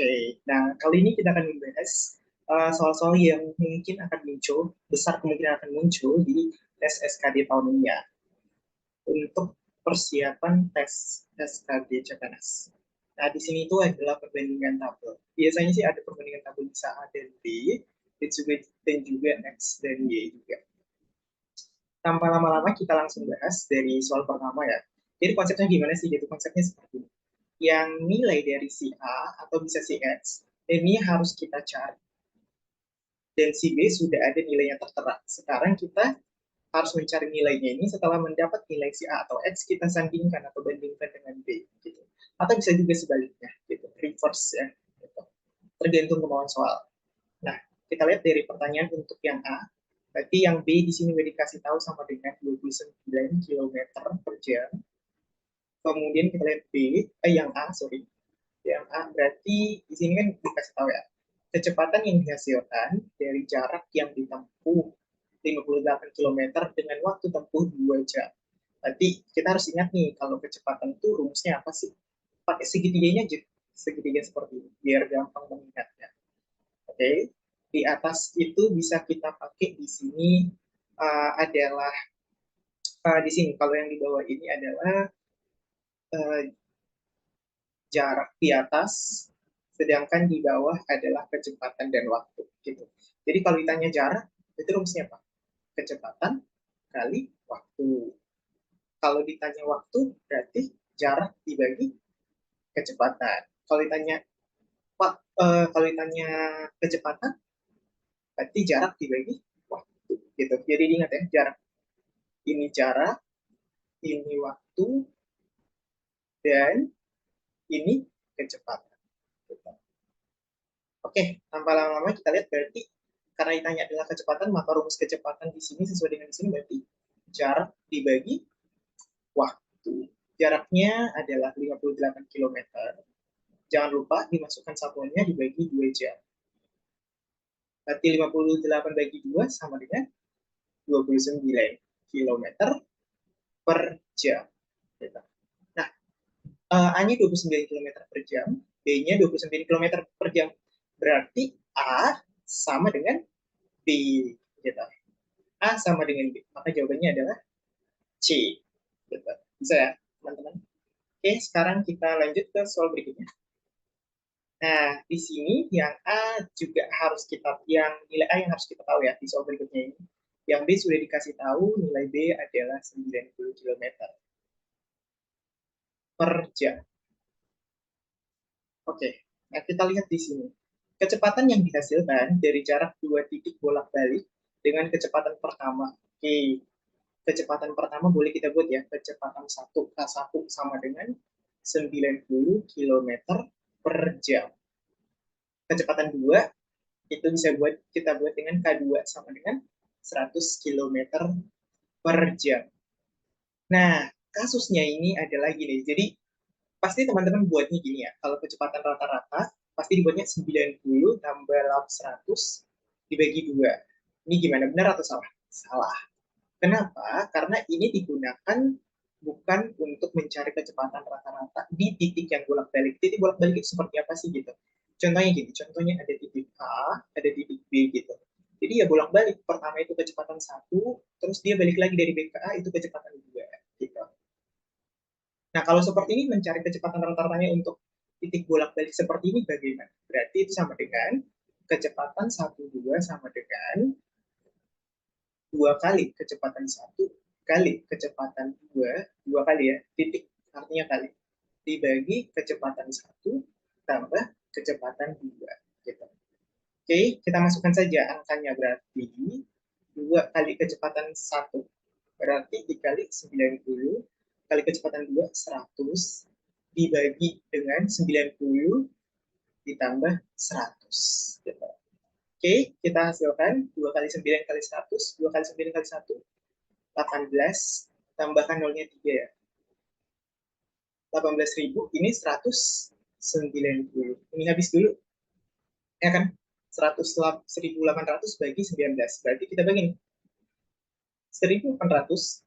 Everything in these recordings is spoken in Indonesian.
Oke, nah kali ini kita akan membahas soal-soal yang mungkin akan muncul, besar kemungkinan akan muncul di tes SKD tahun ini ya, untuk persiapan tes SKD CPNS. Nah, di sini itu adalah perbandingan tabel. Biasanya sih ada perbandingan tabel bisa A dan B, dan juga X dan Y juga. Tanpa lama-lama kita langsung bahas dari soal pertama ya. Jadi konsepnya gimana sih? Jadi konsepnya seperti ini. Yang nilai dari si A atau bisa si X, ini harus kita cari dan si B sudah ada nilainya tertera. Sekarang kita harus mencari nilainya ini setelah mendapat nilai si A atau X, kita sandingkan atau bandingkan dengan B. Gitu. Atau bisa juga sebaliknya, gitu. Reverse ya. Gitu. Tergantung kemauan soal. Nah, kita lihat dari pertanyaan untuk yang A. Berarti yang B di sini udah dikasih tahu sama dengan 29 km per jam. Kemudian kita lihat yang A, sorry. Yang A berarti di sini kan dikasih tahu ya, kecepatan yang dihasilkan dari jarak yang ditempuh 58 km dengan waktu tempuh 2 jam. Berarti kita harus ingat nih, kalau kecepatan itu rumusnya apa sih? Pakai segitiganya aja, segitiga seperti ini, biar gampang mengingatnya. Oke, di atas itu bisa kita pakai di sini adalah di sini kalau yang di bawah ini adalah uh, jarak di atas, sedangkan di bawah adalah kecepatan dan waktu. Gitu. Jadi kalau ditanya jarak, itu rumusnya apa? Kecepatan kali waktu. Kalau ditanya waktu, berarti jarak dibagi kecepatan. Kalau ditanya kecepatan, berarti jarak dibagi waktu. Gitu. Jadi diingat ya, jarak, ini waktu, dan ini kecepatan. Gitu. Oke, tanpa lama-lama kita lihat berarti karena ditanya adalah kecepatan, maka rumus kecepatan di sini sesuai dengan di sini berarti jarak dibagi waktu. Jaraknya adalah 58 km. Jangan lupa dimasukkan satuannya dibagi 2 jam. Berarti 58 bagi 2 sama dengan 29 km per jam. Nah, A-nya 29 km per jam, B-nya 29 km per jam. Berarti A sama dengan B. Gitu. A sama dengan B. Maka jawabannya adalah C. Gitu. Bisa ya, teman-teman? Oke, sekarang kita lanjut ke soal berikutnya. Nah, di sini yang A juga harus kita, yang nilai A yang harus kita tahu ya di soal berikutnya ini. Yang B sudah dikasih tahu nilai B adalah 90 km per jam. Oke, nah kita lihat di sini. Kecepatan yang dihasilkan dari jarak dua titik bolak-balik dengan kecepatan pertama. Oke, kecepatan pertama boleh kita buat ya, kecepatan 1 K1 sama dengan 90 km per jam. Kecepatan 2 itu bisa kita buat dengan K2 sama dengan 100 km per jam. Nah, kasusnya ini adalah gini. Jadi, pasti teman-teman buatnya gini ya. Kalau kecepatan rata-rata, pasti dibuatnya 90 tambah log 100 dibagi 2. Ini gimana? Benar atau salah? Salah. Kenapa? Karena ini digunakan bukan untuk mencari kecepatan rata-rata di titik yang bolak-balik. Titik bolak-balik itu seperti apa sih gitu? Contohnya gini, contohnya ada titik A, ada titik B gitu. Jadi ya bolak-balik. Pertama itu kecepatan 1, terus dia balik lagi dari B ke A, itu kecepatan 2 gitu. Nah, kalau seperti ini mencari kecepatan rata-ratanya untuk titik bolak-balik seperti ini bagaimana? Berarti itu sama dengan kecepatan 1, 2 sama dengan 2 kali kecepatan 1 kali kecepatan 2, 2 kali ya, titik artinya kali, dibagi kecepatan 1 tambah kecepatan 2. Gitu. Oke, kita masukkan saja angkanya, berarti 2 kali kecepatan 1 berarti dikali 90 kali kecepatan 2, 100 dibagi dengan 90 ditambah 100. Gitu. Oke, kita hasilkan 2 kali 9 kali 100, 2 kali 9 kali 1, 18, tambahkan nolnya 3 ya. 18.000, ini 190. Ini habis dulu, ya kan? 1.800 bagi 19. Berarti kita bagi nih. 1.800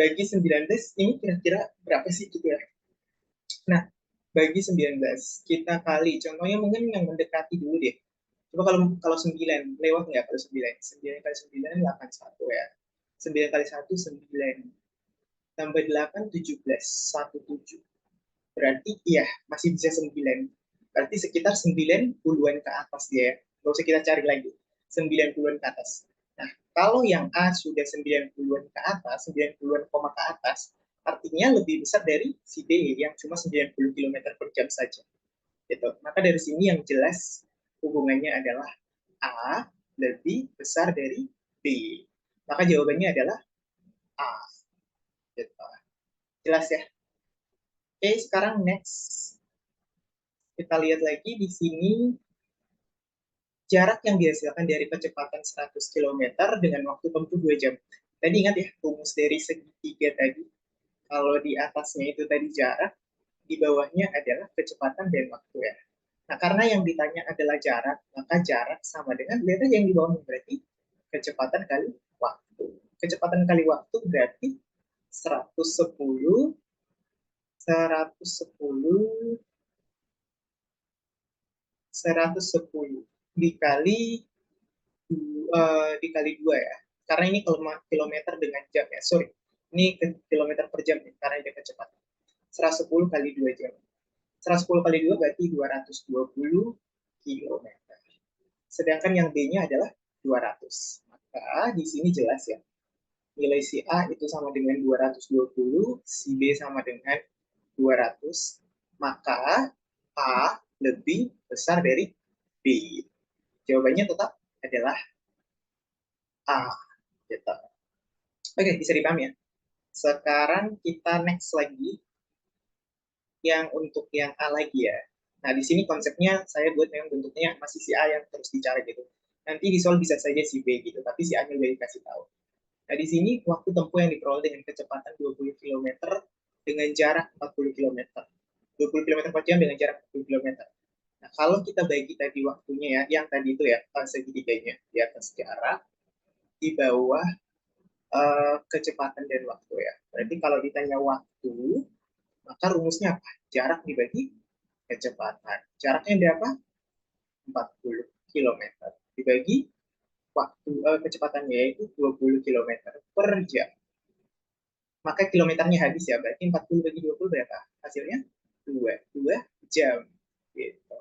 bagi 19, ini kira-kira berapa sih gitu ya? Nah, bagi 19. Kita kali, contohnya mungkin yang mendekati dulu deh. Coba kalau 9, lewat nggak kalau 9? 9 kali 9, 81 ya. 9 kali 1, 9. Tambah 8, 17. 17. Berarti iya, masih bisa 9. Berarti sekitar 90-an ke atas dia ya. Nggak usah kita cari lagi. 90-an ke atas. Nah, kalau yang A sudah 90-an ke atas, 90-an koma ke atas, artinya lebih besar dari si B yang cuma 90 km per jam saja. Gitu. Maka dari sini yang jelas hubungannya adalah A lebih besar dari B. Maka jawabannya adalah A. Gitu. Jelas ya? Oke, sekarang next. Kita lihat lagi di sini jarak yang dihasilkan dari kecepatan 100 km dengan waktu tempuh 2 jam. Tadi ingat ya, rumus dari segitiga tadi. Kalau di atasnya itu tadi jarak, di bawahnya adalah kecepatan dan waktu ya. Nah, karena yang ditanya adalah jarak, maka jarak sama dengan, lihat aja yang di bawahnya, berarti kecepatan kali waktu. Kecepatan kali waktu berarti 110, 110, 110 dikali dikali 2 ya. Karena ini kilometer dengan jam ya. Sorry, ini kilometer per jam ya, karena dia kecepatan. 110 kali 2 jam. 110 kali 2 berarti 220 kilometer. Sedangkan yang B-nya adalah 200. Maka di sini jelas ya. Nilai si A itu sama dengan 220, si B sama dengan 200. Maka A lebih besar dari B. Jawabannya tetap adalah A. Gitu. Oke, bisa dipahami ya. Sekarang kita next lagi yang untuk yang A lagi ya. Nah, di sini konsepnya saya buat memang bentuknya masih si A yang terus dicari gitu. Nanti di soal bisa saja si B gitu, tapi si A-nya udah dikasih tahu. Nah, di sini waktu tempuh yang diperoleh dengan kecepatan 20 km dengan jarak 40 km. 20 km per jam dengan jarak 40 km. Nah, kalau kita bagi tadi waktunya ya, yang tadi itu ya, segitiganya di atas jarak, di bawah kecepatan dan waktu ya. Berarti kalau ditanya waktu, maka rumusnya apa? Jarak dibagi kecepatan. Jaraknya berapa? 40 km. Dibagi waktu kecepatannya yaitu 20 km per jam. Maka kilometernya habis ya, berarti 40 bagi 20 berapa? Hasilnya 2 jam. Gitu.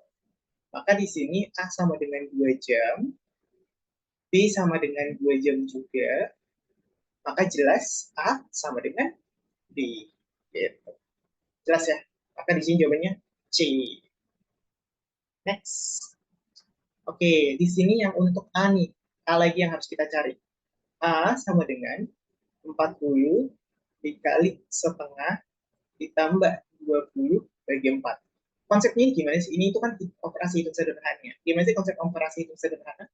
Maka di sini A sama dengan 2 jam, B sama dengan 2 jam juga, maka jelas A sama dengan B. Gitu. Jelas ya? Maka di sini jawabannya C. Next. Oke, di sini yang untuk A nih. A lagi yang harus kita cari. A sama dengan 40 dikali setengah ditambah 20 bagi 4. Konsepnya ini gimana sih? Ini itu kan operasi hitung sederhana. Gimana sih konsep operasi hitung sederhana?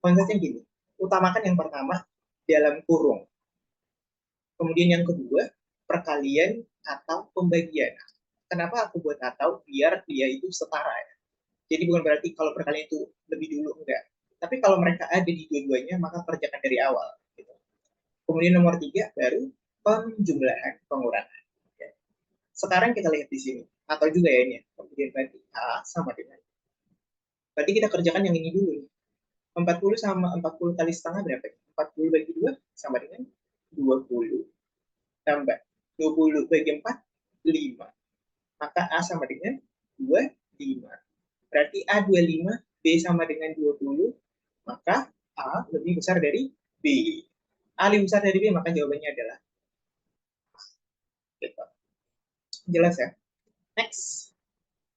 Konsepnya gini. Utamakan yang pertama dalam kurung. Kemudian yang kedua, perkalian atau pembagian. Kenapa aku buat atau? Biar dia itu setara ya. Jadi bukan berarti kalau perkalian itu lebih dulu, enggak. Tapi kalau mereka ada di dua-duanya, maka kerjakan dari awal. Gitu. Kemudian nomor 3, baru penjumlahan pengurangan. Ya. Sekarang kita lihat di sini. Atau juga ya ini. Kemudian berarti A sama dengan. Berarti kita kerjakan yang ini dulu. 40 sama 40 kali setengah berapa? 40 bagi 2 sama dengan 20. Tambah 20 bagi 4, 5. Maka A sama dengan 25. Berarti A 25, B sama dengan 20, maka A lebih besar dari B. A lebih besar dari B, maka jawabannya adalah gitu. Jelas ya? Next.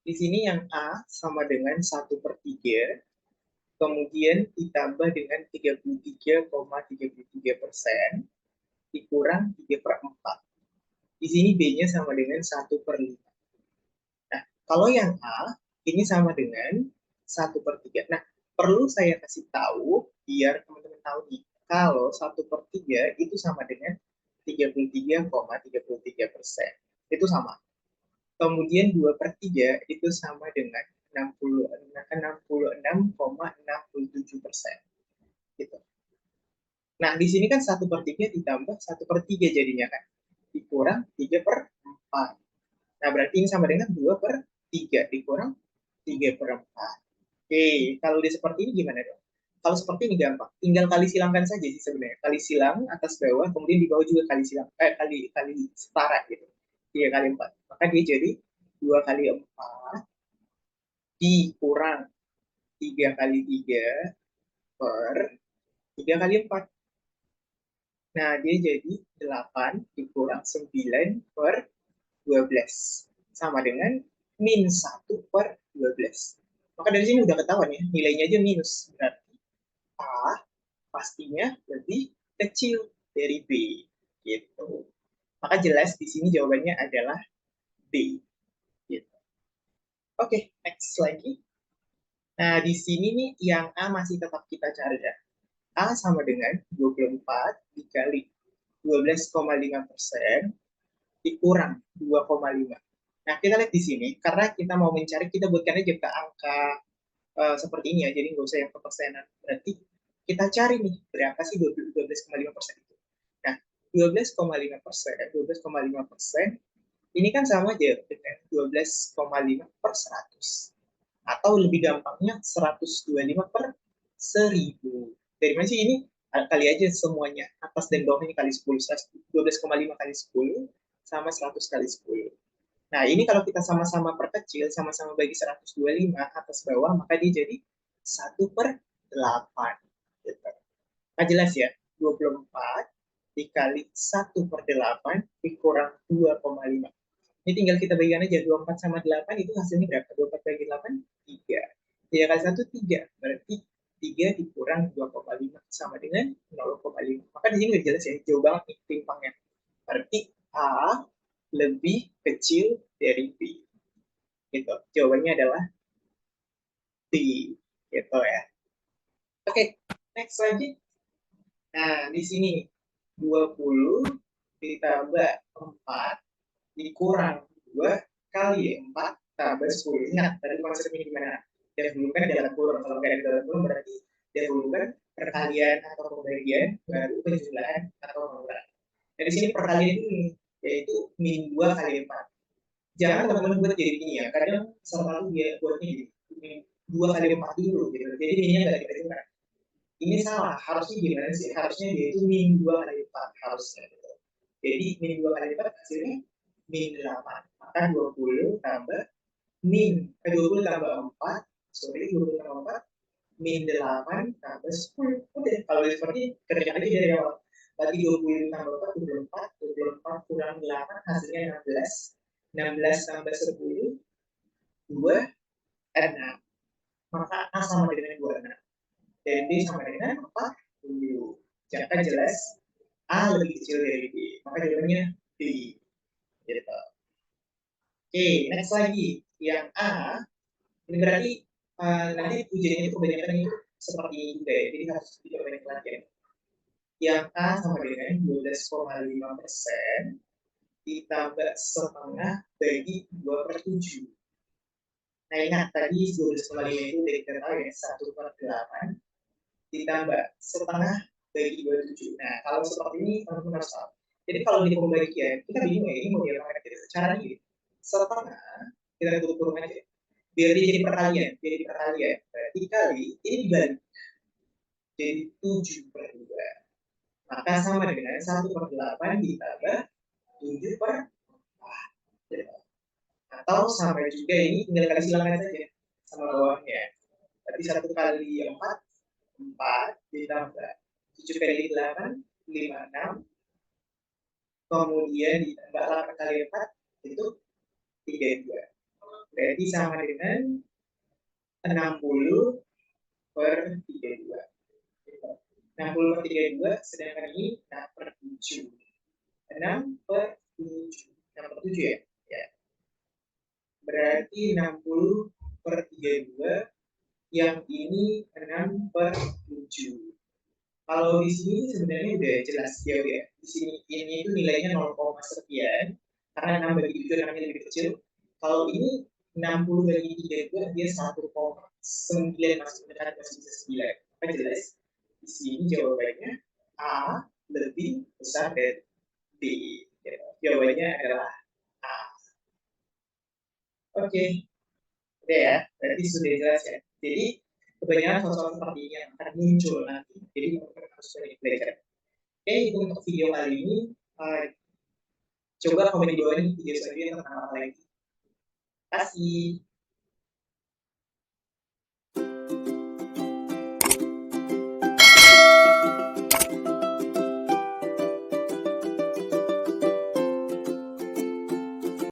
Di sini yang A sama dengan 1/3, kemudian ditambah dengan 33,33% dikurang 3/4. Di sini B-nya sama dengan 1/5. Nah, kalau yang A, ini sama dengan 1/3. Nah, perlu saya kasih tahu, biar teman-teman tahu nih, kalau 1/3 itu sama dengan 33,33%. Itu sama. Kemudian 2/3 itu sama dengan 66,67%. Gitu. Nah, di sini kan 1/3 ditambah 1/3 jadinya kan. Dikurang 3/4. Nah, berarti ini sama dengan 2/3. 3 dikurang 3/4. Oke, kalau udah seperti ini gimana dong? Kalau seperti ini gampang, tinggal kali silangkan saja sih sebenarnya. Kali silang atas bawah, kemudian di bawah juga kali silang, kali setara gitu. 3 kali 4. Maka dia jadi 2 kali 4 dikurang 3 kali 3 per 3 kali 4. Nah, dia jadi 8 dikurang 9 per 12. Sama dengan min 1/12. Maka dari sini udah ketahuan ya, nilainya aja minus. Berarti A pastinya lebih kecil dari B. Gitu. Maka jelas di sini jawabannya adalah B. Gitu. Oke, next lagi. Nah, di sini nih yang A masih tetap kita cari ya. A sama dengan 24 dikali 12,5% dikurang 2,5. Nah, kita lihat di sini, karena kita mau mencari, kita buatkan aja ke angka seperti ini ya, jadi nggak usah yang persenan. Berarti kita cari nih, berapa sih 12,5% itu. Nah, 12,5%, 12,5% ini kan sama aja dengan 12,5 per 100. Atau lebih gampangnya 125 per 1000. Dari mana sih ini? Kali aja semuanya. Atas dan bawah ini kali 10. 12,5 kali 10 sama 100 kali 10. Nah, ini kalau kita sama-sama perkecil, sama-sama bagi 125 atas bawah, maka dia jadi 1/8. Gitu. Nah, jelas ya, 24 dikali 1/8 dikurang 2,5. Ini tinggal kita bagikan aja, 24 sama 8 itu hasilnya berapa? 24 bagi 8, 3. 3 kali 1, 3. Berarti 3 dikurang 2,5 sama dengan 0,5. Maka di sini udah jelas ya, jauh banget nih timpangnya. Berarti A lebih kecil dari B. Gitu. Jawabannya adalah B. Gitu ya. Oke, next lagi. Nah, di sini 20 ditambah 4 dikurang 2 kali 4 tambah 10. Ingat, tadi konsepnya gimana? Dahulukan dalam kurung. Kalau nggak ada dalam kurung berarti dahulukan perkalian atau pembagian, baru penjumlahan atau pengurangan. Nah, di sini perkalian ini, yaitu min 2 kali 4. Jangan teman-teman buat jadi ini ya, kadang selalu dia buatnya jadi 2 kali 4 dulu gitu. Jadi minnya nggak kita jumlah. Ini salah, harusnya gimana sih? Harusnya dia itu min 2 kali 4 harusnya. Gitu. Jadi min 2 kali 4 hasilnya min 8. Maka 20 tambah min 20 tambah 4, sorry 20 tambah 4 min 8 tambah 10. Udah, kalau seperti kerjakan aja dari awal. Tadi 20 tambah 4, 24, 24 kurang 8 hasilnya 16. 16 tambah 10, 2, 6. Maka A sama dengan 26. Dan B sama dengan 40. Jika jelas A lebih kecil dari B, maka jawabannya B. Gitu. Oke, next lagi. Yang A, ini berarti nanti ujiannya itu kebanyakan itu seperti ini juga ya, jadi harus dicoba banyak lagi ya. Yang A sama dengan 12,5% ditambah setengah bagi 2/7. Nah, ingat tadi 12,5 itu dari kita tahu ya, 1/8 ditambah setengah bagi 27. Nah, kalau seperti ini, teman-teman harus tahu. Jadi kalau di pembagian, kita bingung ya, ini mau diapakan kita cara ini. Setengah, kita kurung aja. Biar dia jadi perkalian, berarti kali, ini dibalik. Jadi 7/2. Maka sama dengan 1/8 ditambah 7/4. Atau sama juga ini tinggal kali silangan saja sama bawahnya. Berarti 1 kali 4, 4 ditambah 7 kali 8, 56. Kemudian ditambah 8 kali 4 itu 32. Berarti sama dengan 60/32. 60/32, sedangkan ini 6/7. 6/7. 6/7 ya? Ya. Berarti 60/32, yang ini 6/7. Kalau di sini sebenarnya udah jelas jauh ya. Di sini ini itu nilainya 0, sekian. Karena 6 bagi 7 namanya lebih kecil. Kalau ini 60 bagi 32 dia 1,9 masuk mendekat masih bisa 9. Apa jelas? Di sini jawabannya A lebih besar dari B. Jawabannya adalah A. Oke. Oke ya, berarti sudah jelas ya. Jadi kebanyakan sosok seperti ini yang akan muncul nanti. Jadi harus banyak belajar. Oke, itu untuk video kali ini. Uh, Coba komen di bawah ini video selanjutnya tentang apa lagi. Terima kasih.